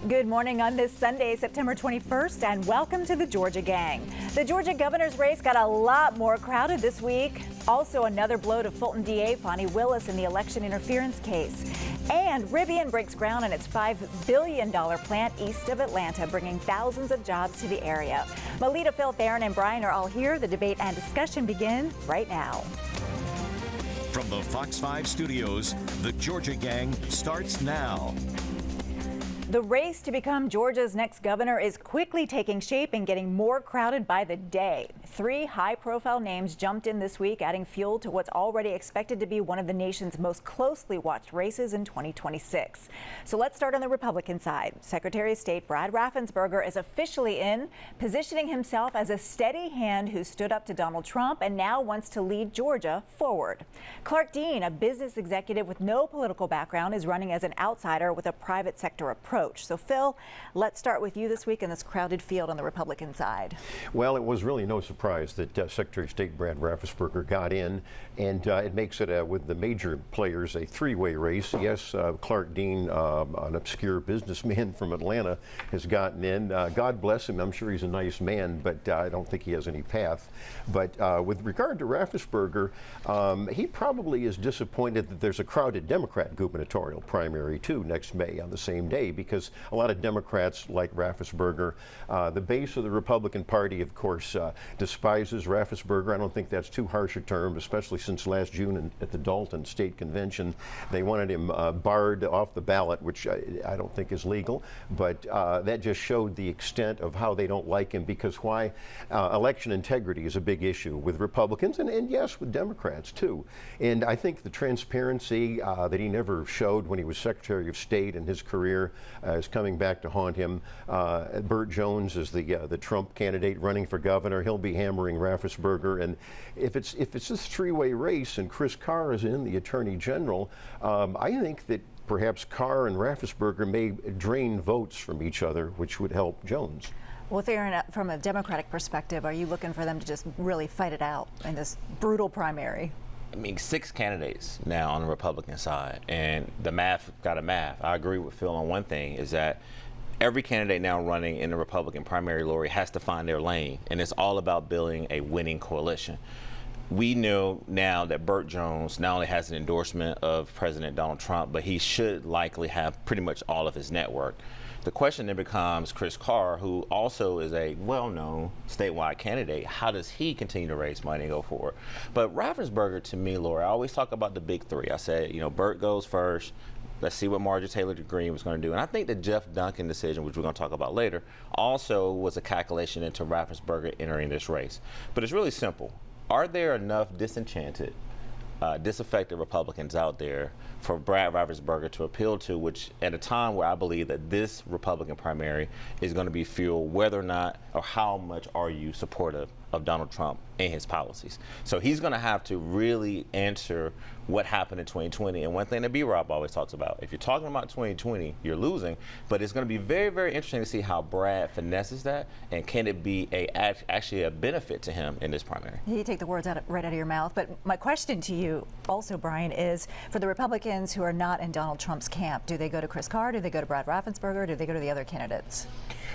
Good morning on this Sunday, September 21st, and welcome to the Georgia Gang. The Georgia governor's race got a lot more crowded this week. Also, another blow to Fulton DA Fonnie Willis in the election interference case. And Rivian breaks ground on its $5 billion plant east of Atlanta, bringing thousands of jobs to the area. Melita, Phil, Theron, and Brian are all here. The debate and discussion begin right now. From the Fox 5 studios, the Georgia Gang starts now. The race to become Georgia's next governor is quickly taking shape and getting more crowded by the day. 3 high-profile names jumped in this week, adding fuel to what's already expected to be one of the nation's most closely watched races in 2026. So let's start on the Republican side. Secretary of State Brad Raffensperger is officially in, positioning himself as a steady hand who stood up to Donald Trump and now wants to lead Georgia forward. Clark Dean, a business executive with no political background, is running as an outsider with a private sector approach. So, Phil, let's start with you this week in this crowded field on the Republican side. Well, it was really no surprise that Secretary of State Brad Raffensperger got in, and it makes it, with the major players, a 3-way race. Yes, Clark Dean, an obscure businessman from Atlanta, has gotten in. God bless him. I'm sure he's a nice man, but I don't think he has any path. But with regard to Raffensperger, he probably is disappointed that there's a crowded Democrat gubernatorial primary, too, next May on the same day, because a lot of Democrats like Raffensperger. The base of the Republican Party, of course, despises Raffensperger. I don't think that's too harsh a term, especially since last June at the Dalton State Convention. They wanted him barred off the ballot, which I don't think is legal, but that just showed the extent of how they don't like him, because why? Election integrity is a big issue with Republicans and yes, with Democrats, too. And I think the transparency that he never showed when he was Secretary of State in his career is coming back to haunt him. Burt Jones is the Trump candidate running for governor. He'll be hammering Raffensperger, and if it's this 3-way race and Chris Carr is in, the Attorney General, I think that perhaps Carr and Raffensperger may drain votes from each other, which would help Jones. Well, Theron, from a Democratic perspective, are you looking for them to just really fight it out in this brutal primary? I mean, 6 candidates now on the Republican side, and the math got a math. I agree with Phil on one thing, is that every candidate now running in the Republican primary, Lori, has to find their lane, and it's all about building a winning coalition. We know now that Burt Jones not only has an endorsement of President Donald Trump, but he should likely have pretty much all of his network. The question then becomes Chris Carr, who also is a well-known statewide candidate. How does he continue to raise money and go forward? But Raffensperger, to me, Laura, I always talk about the big 3. I said, Burt goes first. Let's see what Marjorie Taylor Greene was going to do. And I think the Jeff Duncan decision, which we're going to talk about later, also was a calculation into Raffensperger entering this race. But it's really simple. Are there enough disenchanted, disaffected Republicans out there for Brad Raffensperger to appeal to, which at a time where I believe that this Republican primary is going to be fueled whether or not or how much are you supportive of Donald Trump and his policies. So he's going to have to really answer what happened in 2020. And one thing that B-Rob always talks about, if you're talking about 2020, you're losing, but it's going to be very, very interesting to see how Brad finesses that, and can it be actually a benefit to him in this primary. You take the words right out of your mouth, but my question to you also, Brian, is for the Republicans who are not in Donald Trump's camp, do they go to Chris Carr, do they go to Brad Raffensperger, do they go to the other candidates?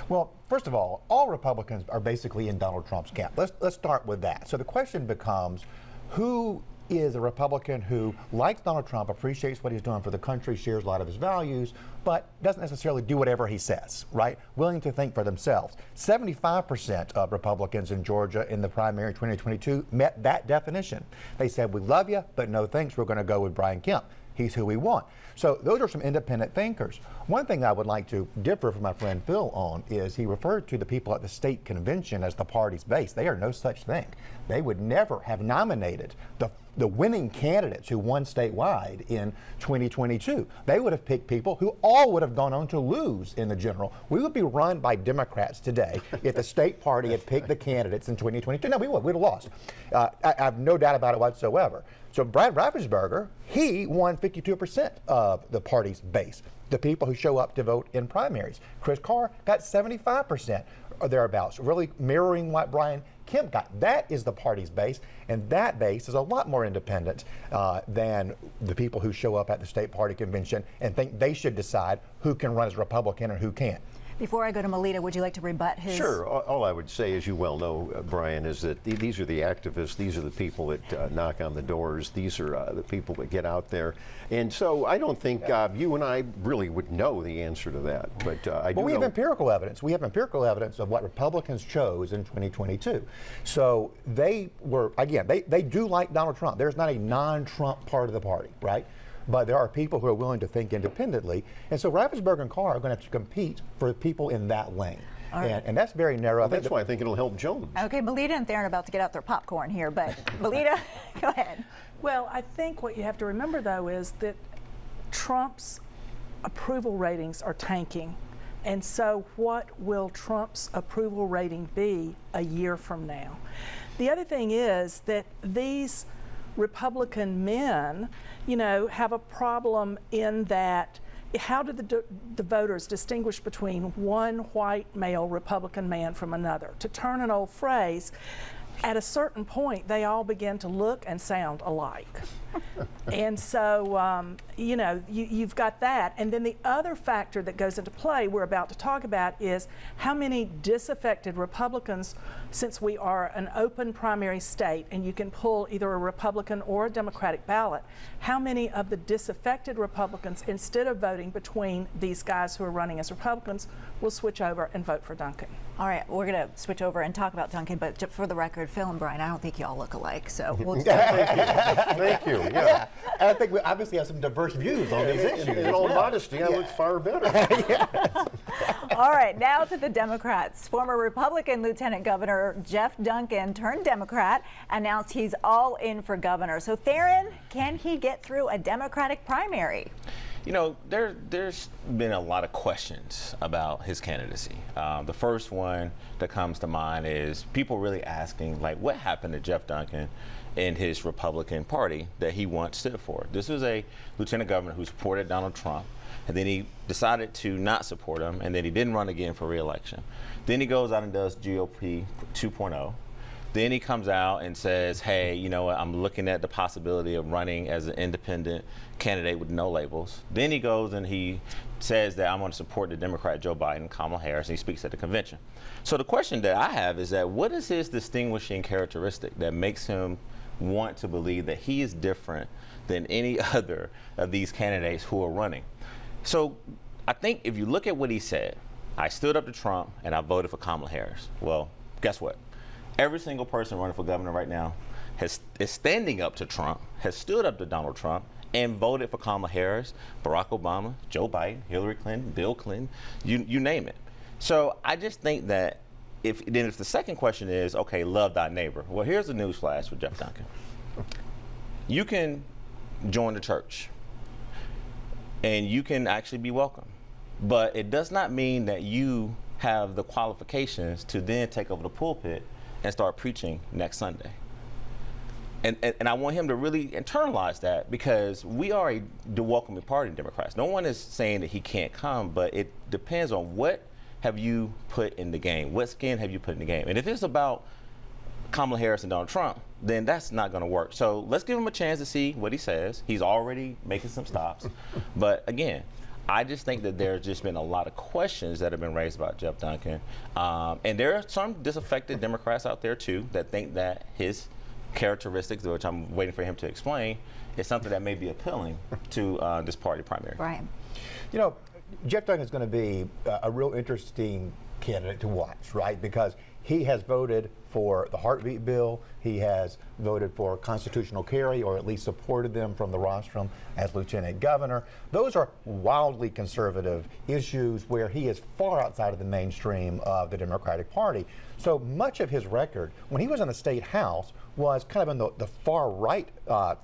Well, first of all Republicans are basically in Donald Trump's camp. Let's start with that. So the question becomes, who is a Republican who likes Donald Trump, appreciates what he's doing for the country, shares a lot of his values, but doesn't necessarily do whatever he says, right? Willing to think for themselves. 75% of Republicans in Georgia in the primary 2022 met that definition. They said, we love you, but no thanks, we're going to go with Brian Kemp. He's who we want. So those are some independent thinkers. One thing I would like to differ from my friend Phil on is he referred to the people at the state convention as the party's base. They are no such thing. They would never have nominated the winning candidates who won statewide in 2022. They would have picked people who all would have gone on to lose in the general. We would be run by Democrats today if the state party had picked the candidates in 2022. No, we would. We'd have lost. I have no doubt about it whatsoever. So Brad Raffensperger, he won 52% of the party's base, the people who show up to vote in primaries. Chris Carr got 75% or thereabouts, really mirroring what Brian Kemp got. That is the party's base, and that base is a lot more independent than the people who show up at the state party convention and think they should decide who can run as Republican and who can't. Before I go to Melita, would you like to rebut his? Sure. All I would say, as you well know, Brian, is that these are the activists. These are the people that knock on the doors. These are the people that get out there. And so I don't think you and I really would know the answer to that. But I do Well, we know have empirical evidence. We have empirical evidence of what Republicans chose in 2022. So they were, again, they do like Donald Trump. There's not a non-Trump part of the party, right? But there are people who are willing to think independently. And so Raffensperger and Carr are going to have to compete for people in that lane. Right. And that's very narrow. Well, that's why I think it'll help Jones. Okay, Melita and Theron are about to get out their popcorn here, but Melita, go ahead. Well, I think what you have to remember, though, is that Trump's approval ratings are tanking. And so what will Trump's approval rating be a year from now? The other thing is that these Republican men, have a problem in that how do the voters distinguish between one white male Republican man from another? To turn an old phrase, at a certain point, they all begin to look and sound alike. And so, you've got that. And then the other factor that goes into play we're about to talk about is how many disaffected Republicans, since we are an open primary state and you can pull either a Republican or a Democratic ballot, how many of the disaffected Republicans, instead of voting between these guys who are running as Republicans, will switch over and vote for Duncan? All right, we're going to switch over and talk about Duncan, but for the record, Phil and Brian, I don't think you all look alike, so we'll just Thank you. Yeah. And I think we obviously have some diverse views on these issues. In all modesty, I look far better. All right, now to the Democrats. Former Republican Lieutenant Governor Jeff Duncan, turned Democrat, announced he's all in for governor. So Theron, can he get through a Democratic primary? There's been a lot of questions about his candidacy. The first one that comes to mind is people really asking, what happened to Jeff Duncan in his Republican Party that he once stood for? This was a lieutenant governor who supported Donald Trump, and then he decided to not support him, and then he didn't run again for re-election. Then he goes out and does GOP 2.0. Then he comes out and says, hey, you know what, I'm looking at the possibility of running as an independent candidate with no labels. Then he goes and he says that I'm going to support the Democrat Joe Biden, Kamala Harris, and he speaks at the convention. So the question that I have is that what is his distinguishing characteristic that makes him want to believe that he is different than any other of these candidates who are running? So I think if you look at what he said, I stood up to Trump and I voted for Kamala Harris. Well, guess what? Every single person running for governor right now is standing up to Trump, has stood up to Donald Trump, and voted for Kamala Harris, Barack Obama, Joe Biden, Hillary Clinton, Bill Clinton, you name it. So I just think that if the second question is, okay, love thy neighbor. Well, here's a news flash for Jeff Duncan. You can join the church, and you can actually be welcome, but it does not mean that you have the qualifications to then take over the pulpit and start preaching next Sunday. And I want him to really internalize that, because we are the welcoming party in Democrats. No one is saying that he can't come, but it depends on what have you put in the game? What skin have you put in the game? And if it's about Kamala Harris and Donald Trump, then that's not going to work. So let's give him a chance to see what he says. He's already making some stops. But again, I just think that there's just been a lot of questions that have been raised about Jeff Duncan. And there are some disaffected Democrats out there, too, that think that his characteristics, which I'm waiting for him to explain, is something that may be appealing to this party primary. Brian. Jeff Duncan is going to be a real interesting candidate to watch, right? Because he has voted for the heartbeat bill. He has voted for constitutional carry, or at least supported them from the rostrum as lieutenant governor. Those are wildly conservative issues where he is far outside of the mainstream of the Democratic Party. So much of his record, when he was in the state house, was kind of in the far right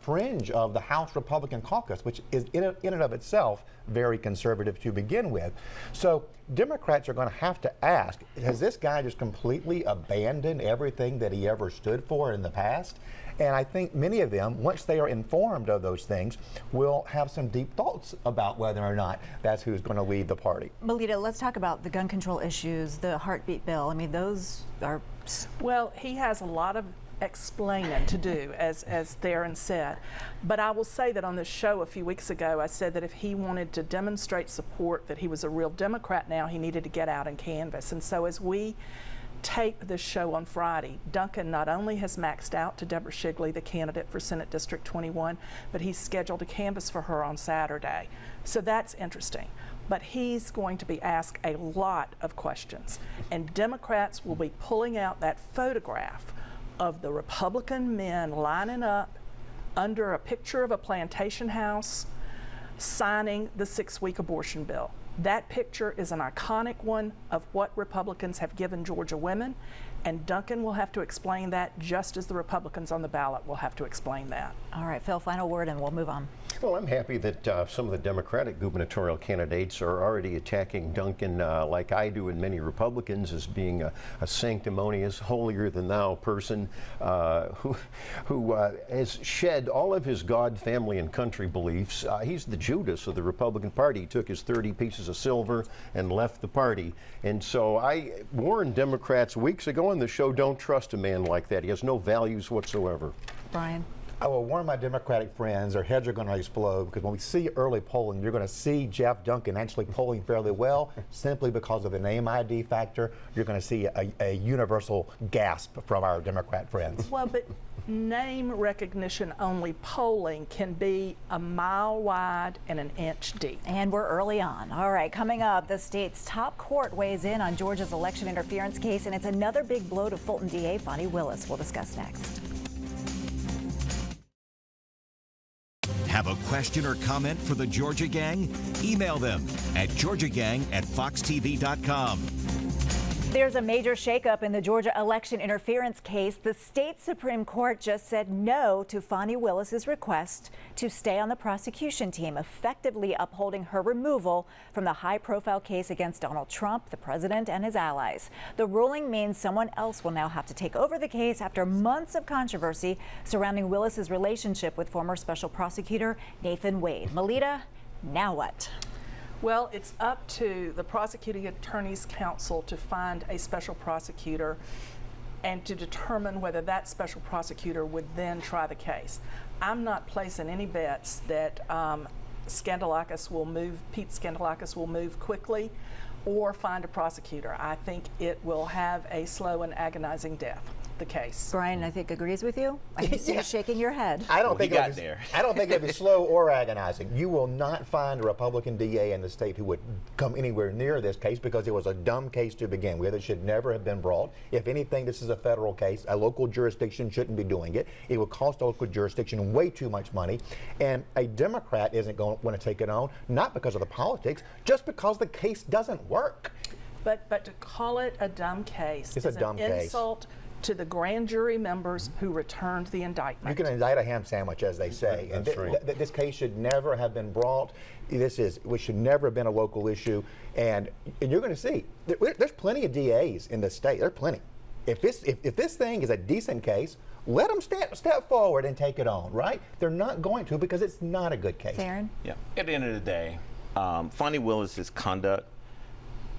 fringe of the House Republican caucus, which is in and of itself very conservative to begin with. So Democrats are going to have to ask, has this guy just completely abandoned everything that he ever stood for in the past? And I think many of them, once they are informed of those things, will have some deep thoughts about whether or not that's who's going to lead the party. Melita, let's talk about the gun control issues, the heartbeat bill. I mean, those are... Well, he has a lot of explaining to do, as Theron said. But I will say that on this show a few weeks ago, I said that if he wanted to demonstrate support, that he was a real Democrat now, he needed to get out and canvass. And so as we tape this show on Friday, Duncan not only has maxed out to Deborah Shigley, the candidate for Senate District 21, but he's scheduled a canvass for her on Saturday. So that's interesting. But he's going to be asked a lot of questions. And Democrats will be pulling out that photograph of the Republican men lining up under a picture of a plantation house signing the 6-week abortion bill. That picture is an iconic one of what Republicans have given Georgia women, and Duncan will have to explain that just as the Republicans on the ballot will have to explain that. All right, Phil, final word and we'll move on. Well, I'm happy that some of the Democratic gubernatorial candidates are already attacking Duncan like I do and many Republicans as being a sanctimonious, holier-than-thou person who has shed all of his God, family, and country beliefs. He's the Judas of the Republican Party. He took his 30 pieces of silver and left the party. And so I warned Democrats weeks ago on the show, don't trust a man like that. He has no values whatsoever. Brian? I will warn my Democratic friends, their heads are going to explode, because when we see early polling, you're going to see Jeff Duncan actually polling fairly well simply because of the name ID factor. You're going to see a universal gasp from our Democrat friends. Well, but name recognition only polling can be a mile wide and an inch deep. And we're early on. All right, coming up, the state's top court weighs in on Georgia's election interference case, and it's another big blow to Fulton DA Fonnie Willis. We'll discuss next. Have a question or comment for the Georgia Gang? Email them at georgiagang@foxtv.com. There's a major shakeup in the Georgia election interference case. The state Supreme Court just said no to Fonnie Willis's request to stay on the prosecution team, effectively upholding her removal from the high-profile case against Donald Trump, the president, and his allies. The ruling means someone else will now have to take over the case after months of controversy surrounding Willis's relationship with former special prosecutor Nathan Wade. Melita, now what? Well, it's up to the prosecuting attorney's council to find a special prosecutor and to determine whether that special prosecutor would then try the case. I'm not placing any bets that Pete Scandalakis will move quickly or find a prosecutor. I think it will have a slow and agonizing death, the case. Brian, I think, agrees with you. I can see you shaking your head. I don't think it'll be slow or agonizing. You will not find a Republican DA in the state who would come anywhere near this case because it was a dumb case to begin with. It should never have been brought. If anything, this is a federal case. A local jurisdiction shouldn't be doing it. It would cost a local jurisdiction way too much money. And a Democrat isn't going to take it on, not because of the politics, just because the case doesn't work. But to call it a dumb case is an insult to the grand jury members who returned the indictment. You can indict a ham sandwich, as they say. That's right. This case should never have been brought. We should never have been a local issue. And you're going to see, there's plenty of DAs in the state. There are plenty. If this thing is a decent case, let them step forward and take it on, right? They're not going to because it's not a good case. Theron? Yeah. At the end of the day, Fonnie Willis's conduct,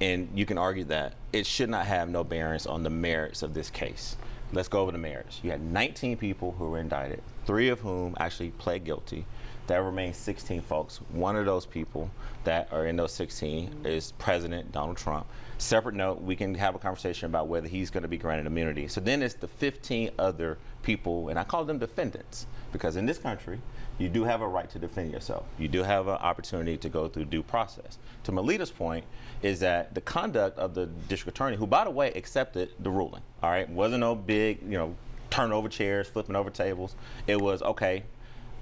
and you can argue that it should not have no bearings on the merits of this case. Let's go over the merits. You had 19 people who were indicted, 3 of whom actually pled guilty. There remain 16 folks. One of those people that are in those 16 is President Donald Trump. Separate note, we can have a conversation about whether he's going to be granted immunity. So then it's the 15 other people, and I call them defendants, because in this country, you do have a right to defend yourself. You do have an opportunity to go through due process. To Melita's point is that the conduct of the district attorney, who, by the way, accepted the ruling, all right? Wasn't no big, turn over chairs, flipping over tables. It was, okay,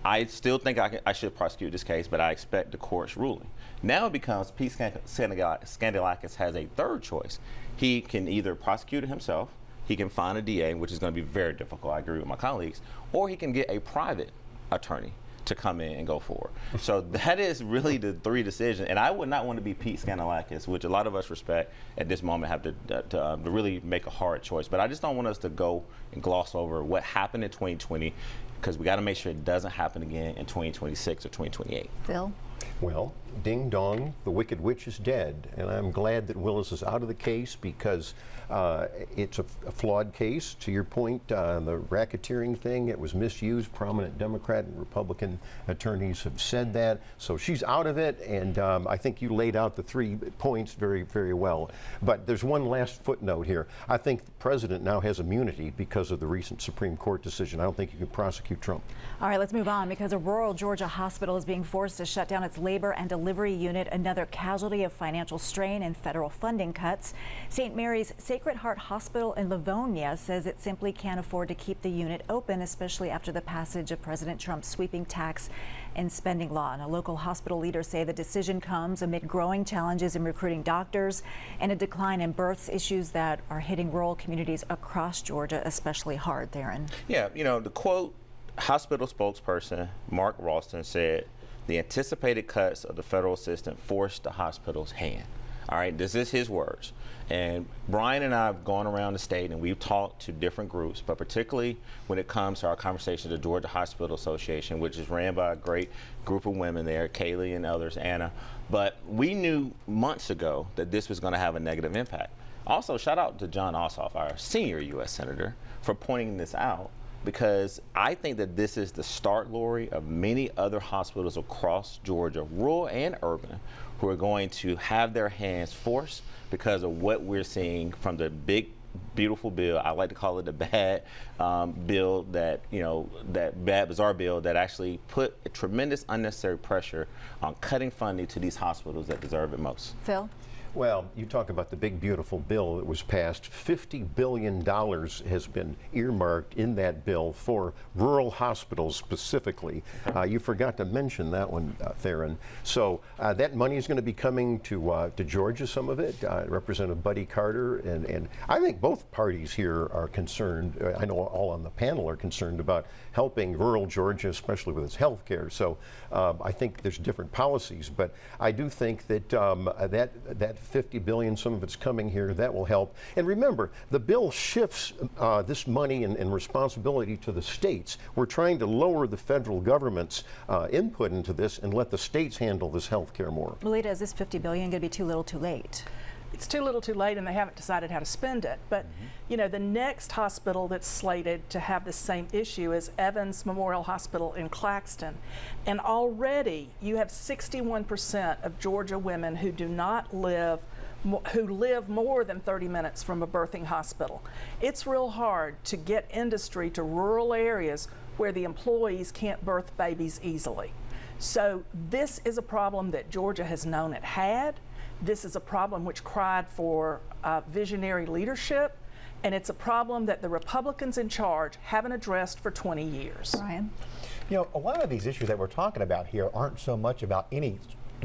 I still think I should prosecute this case, but I expect the court's ruling. Now it becomes Pete Scandalakis has a third choice. He can either prosecute it himself, he can find a DA, which is going to be very difficult, I agree with my colleagues, or he can get a private attorney to come in and go forward. So that is really the three decisions. And I would not want to be Pete Scanalakis, which a lot of us respect at this moment, have to really make a hard choice. But I just don't want us to go and gloss over what happened in 2020, because we got to make sure it doesn't happen again in 2026 or 2028. Phil? Well, ding dong, the Wicked Witch is dead. And I'm glad that Willis is out of the case, because it's a flawed case. To your point, the racketeering thing, it was misused. Prominent Democrat and Republican attorneys have said that. So she's out of it, and I think you laid out the 3 points very, very well. But there's one last footnote here. I think the president now has immunity because of the recent Supreme Court decision. I don't think you can prosecute Trump. All right, let's move on, because a rural Georgia hospital is being forced to shut down its labor and delivery unit, another casualty of financial strain and federal funding cuts. St. Mary's Sacred Heart Hospital in Livonia says it simply can't afford to keep the unit open, especially after the passage of President Trump's sweeping tax and spending law. And a local hospital leaders say the decision comes amid growing challenges in recruiting doctors and a decline in births, issues that are hitting rural communities across Georgia especially hard. Theron. Yeah, the quote, hospital spokesperson Mark Ralston said, "The anticipated cuts of the federal assistance forced the hospital's hand." All right, this is his words. And Brian and I have gone around the state and we've talked to different groups, but particularly when it comes to our conversation with the Georgia Hospital Association, which is ran by a great group of women there, Kaylee and others, Anna. But we knew months ago that this was going to have a negative impact. Also, shout out to John Ossoff, our senior U.S. Senator, for pointing this out, because I think that this is the start, Lori, of many other hospitals across Georgia, rural and urban, who are going to have their hands forced because of what we're seeing from the big, beautiful bill. I like to call it the bad bill that, that bad, bizarre bill that actually put a tremendous unnecessary pressure on cutting funding to these hospitals that deserve it most. Phil? Well, you talk about the big, beautiful bill that was passed. $50 billion has been earmarked in that bill for rural hospitals specifically. You forgot to mention that one, Theron. So that money is going to be coming to Georgia, some of it. Representative Buddy Carter, and I think both parties here are concerned. I know all on the panel are concerned about helping rural Georgia, especially with its health care. So I think there's different policies, but I do think that that $50 billion, some of it's coming here, that will help. And remember, the bill shifts this money and responsibility to the states. We're trying to lower the federal government's input into this and let the states handle this health care more. Melita, is this $50 billion going to be too little too late? It's too little too late, and they haven't decided how to spend it. But, the next hospital that's slated to have the same issue is Evans Memorial Hospital in Claxton. And already you have 61% of Georgia women who live more than 30 minutes from a birthing hospital. It's real hard to get industry to rural areas where the employees can't birth babies easily. So this is a problem that Georgia has known it had. This is a problem which cried for visionary leadership, and it's a problem that the Republicans in charge haven't addressed for 20 years. Brian? A lot of these issues that we're talking about here aren't so much about any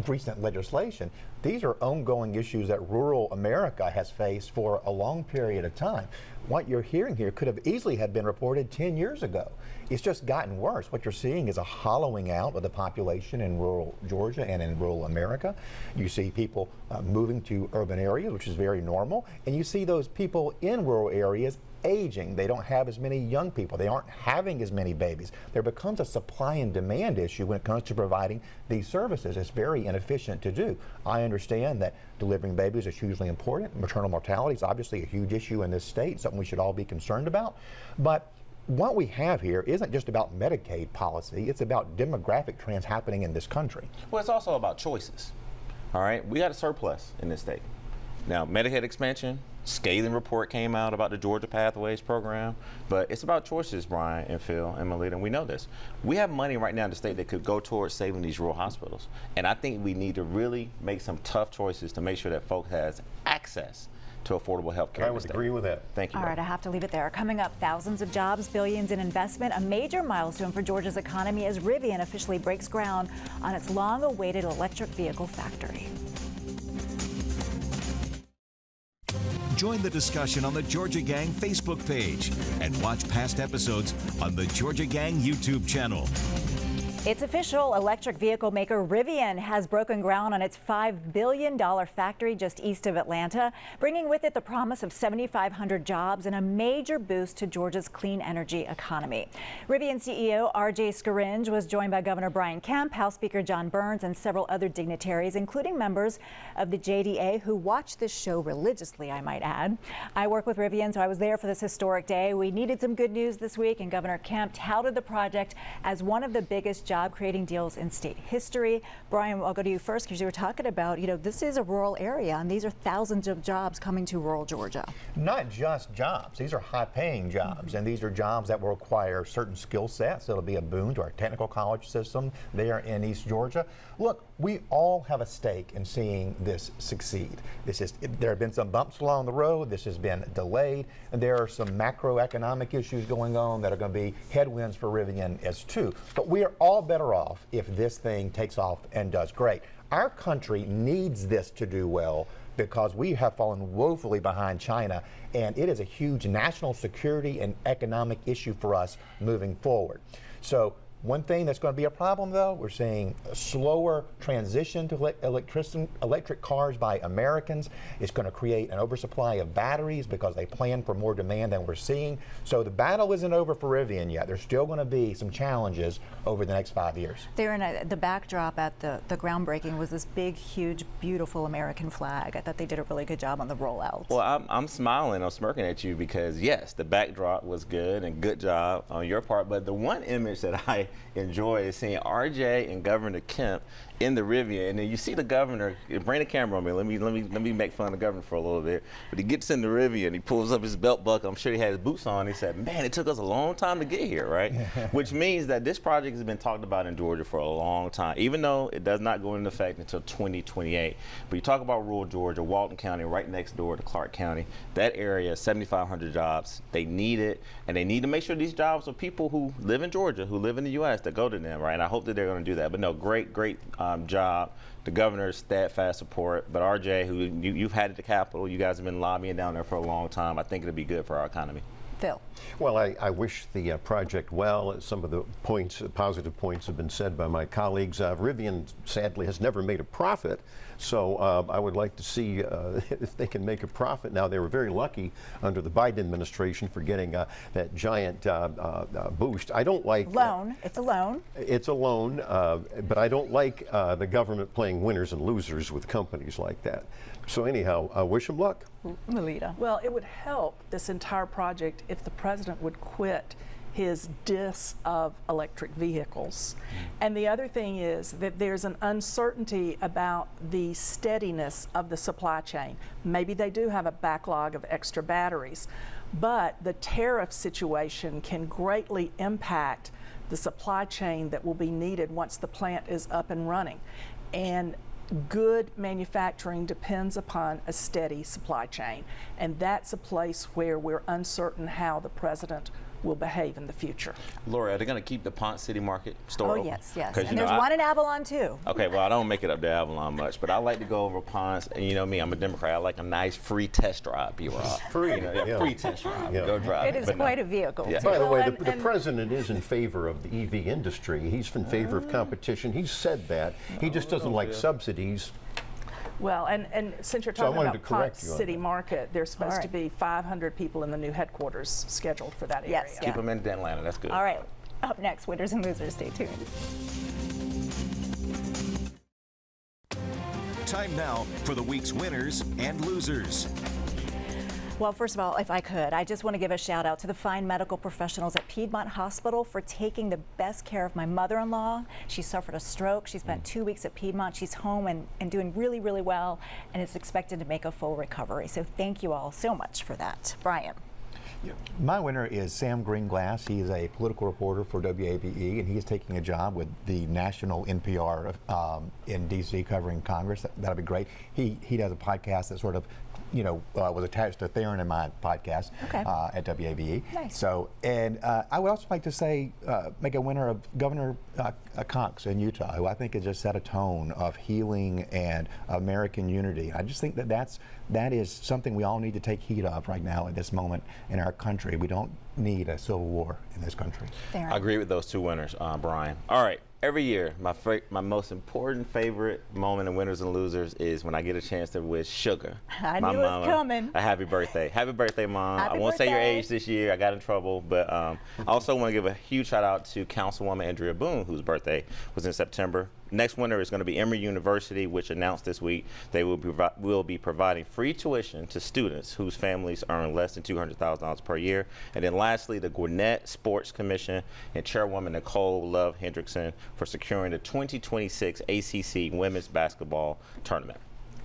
recent legislation. These are ongoing issues that rural America has faced for a long period of time. What you're hearing here could have easily have been reported 10 years ago. It's just gotten worse. What you're seeing is a hollowing out of the population in rural Georgia and in rural America. You see people moving to urban areas, which is very normal, and you see those people in rural areas aging. They don't have as many young people. They aren't having as many babies. There becomes a supply and demand issue when it comes to providing these services. It's very inefficient to do. I understand that delivering babies is hugely important. Maternal mortality is obviously a huge issue in this state, something we should all be concerned about. But what we have here isn't just about Medicaid policy, it's about demographic trends happening in this country. Well, it's also about choices. All right, we got a surplus in this state. Now, Medicaid expansion, scathing report came out about the Georgia Pathways program, but it's about choices, Brian and Phil and Melita, and we know this. We have money right now in the state that could go towards saving these rural hospitals, and I think we need to really make some tough choices to make sure that folks has access to affordable health care. I would agree with that. Thank you. All right, I have to leave it there. Coming up, thousands of jobs, billions in investment, a major milestone for Georgia's economy as Rivian officially breaks ground on its long-awaited electric vehicle factory. Join the discussion on the Georgia Gang Facebook page and watch past episodes on the Georgia Gang YouTube channel. It's official. Electric vehicle maker Rivian has broken ground on its $5 billion factory just east of Atlanta, bringing with it the promise of 7,500 jobs and a major boost to Georgia's clean energy economy. Rivian CEO R.J. Scaringe was joined by Governor Brian Kemp, House Speaker John Burns, and several other dignitaries, including members of the JDA who watch this show religiously, I might add. I work with Rivian, so I was there for this historic day. We needed some good news this week, and Governor Kemp touted the project as one of the biggest job-creating deals in state history. Brian, I'll go to you first because you were talking about, this is a rural area, and these are thousands of jobs coming to rural Georgia. Not just jobs. These are high-paying jobs, and these are jobs that will require certain skill sets. It'll be a boon to our technical college system there in East Georgia. Look, we all have a stake in seeing this succeed. There have been some bumps along the road. This has been delayed, and there are some macroeconomic issues going on that are going to be headwinds for Rivian as too. But we are all better off if this thing takes off and does great. Our country needs this to do well because we have fallen woefully behind China, and it is a huge national security and economic issue for us moving forward. So one thing that's going to be a problem, though, we're seeing a slower transition to electric cars by Americans. It's going to create an oversupply of batteries because they plan for more demand than we're seeing. So the battle isn't over for Rivian yet. There's still going to be some challenges over the next 5 years. There in the backdrop at the groundbreaking was this big, huge, beautiful American flag. I thought they did a really good job on the rollout. Well, I'm smiling, I'm smirking at you because, yes, the backdrop was good and good job on your part. But the one image that I enjoy is seeing RJ and Governor Kemp in the Rivian, and then you see the governor. Bring the camera on me. Let me make fun of the governor for a little bit. But he gets in the Rivian, he pulls up his belt buckle. I'm sure he had his boots on. He said, "Man, it took us a long time to get here, right?" Which means that this project has been talked about in Georgia for a long time, even though it does not go into effect until 2028. But you talk about rural Georgia, Walton County, right next door to Clark County. That area, 7,500 jobs. They need it, and they need to make sure these jobs are people who live in Georgia, who live in the U.S. that go to them, right? And I hope that they're going to do that. But no, great job. The governor's steadfast support. But RJ, who you've had at the Capitol, you guys have been lobbying down there for a long time. I think it'll be good for our economy. Phil. Well, I wish the project well. Some of the positive points have been said by my colleagues. Rivian, sadly, has never made a profit, so I would like to see if they can make a profit. Now, they were very lucky under the Biden administration for getting that giant boost. I don't like loan. It's a loan. It's a loan, but I don't like the government playing winners and losers with companies like that. So anyhow, I wish them luck. Melita. Well, it would help this entire project if the president would quit his diss of electric vehicles. And the other thing is that there's an uncertainty about the steadiness of the supply chain. Maybe they do have a backlog of extra batteries, but the tariff situation can greatly impact the supply chain that will be needed once the plant is up and running. And good manufacturing depends upon a steady supply chain, and that's a place where we're uncertain how the president will behave in the future. Lori, are they going to keep the Ponce City Market store open? Yes. And there's one in Avalon, too. Okay, well, I don't make it up to Avalon much, but I like to go over Ponce, and you know me, I'm a Democrat. I like a nice free test drive, B-Rob. Free, free test drive. Yeah. Go drive. It is quite a vehicle. Yeah. By the way, Well, the president is in favor of the EV industry. He's in favor of competition. He's said that. He just doesn't like subsidies. Well, and since you're So I talking wanted about to correct Ponce you on City that. Market, there's supposed to right. be 500 people in the new headquarters scheduled for that area. Yes. Keep them in Atlanta. That's good. All right. Up next, winners and losers. Stay tuned. Time now for the week's winners and losers. Well, first of all, if I could, I just want to give a shout out to the fine medical professionals at Piedmont Hospital for taking the best care of my mother-in-law. She suffered a stroke. She spent 2 weeks at Piedmont. She's home and doing really, really well, and is expected to make a full recovery. So thank you all so much for that. Brian. My winner is Sam Greenglass. He is a political reporter for WABE, and he is taking a job with the national NPR in D.C. covering Congress. That'll be great. He does a podcast that sort of was attached to Theron and my podcast at WABE. Nice. So, and I would also like to say, make a winner of Governor Cox in Utah, who I think has just set a tone of healing and American unity. I just think that is something we all need to take heed of right now at this moment in our country. We don't need a civil war in this country. Theron. I agree with those two winners, Brian. All right. every year, my most important favorite moment in Winners and Losers is when I get a chance to wish Sugar, I my knew it was mama, coming. a happy birthday. Happy birthday, Mom. Happy I won't say your birthday. age this year. I got in trouble. But I also want to give a huge shout out to Councilwoman Andrea Boone, whose birthday was in September. Next winner is going to be Emory University, which announced this week they will be providing free tuition to students whose families earn less than $200,000 per year. And then lastly, the Gwinnett Sports Commission and Chairwoman Nicole Love Hendrickson for securing the 2026 ACC Women's Basketball Tournament.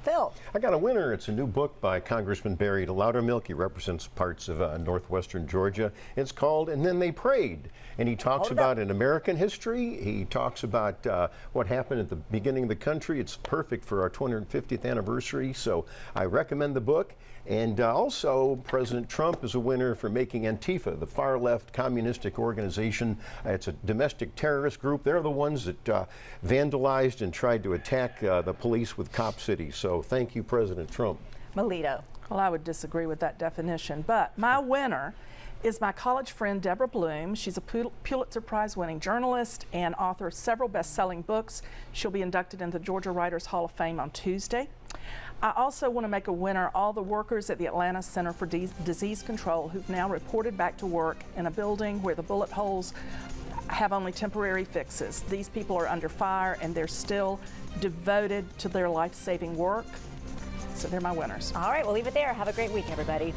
Phil. I got a winner. It's a new book by Congressman Barry Loudermilk. He represents parts of northwestern Georgia. It's called And Then They Prayed. And he talks about in American history. He talks about what happened at the beginning of the country. It's perfect for our 250th anniversary. So I recommend the book. And also, President Trump is a winner for making Antifa, the far-left communistic organization. It's a domestic terrorist group. They're the ones that vandalized and tried to attack the police with Cop City. So thank you, President Trump. Melito. Well, I would disagree with that definition, but my winner is my college friend Deborah Bloom. She's a Pulitzer Prize-winning journalist and author of several best-selling books. She'll be inducted into the Georgia Writers Hall of Fame on Tuesday. I also want to make a winner all the workers at the Atlanta Center for Disease Control who've now reported back to work in a building where the bullet holes have only temporary fixes. These people are under fire and they're still devoted to their life-saving work. So they're my winners. All right, we'll leave it there. Have a great week, everybody.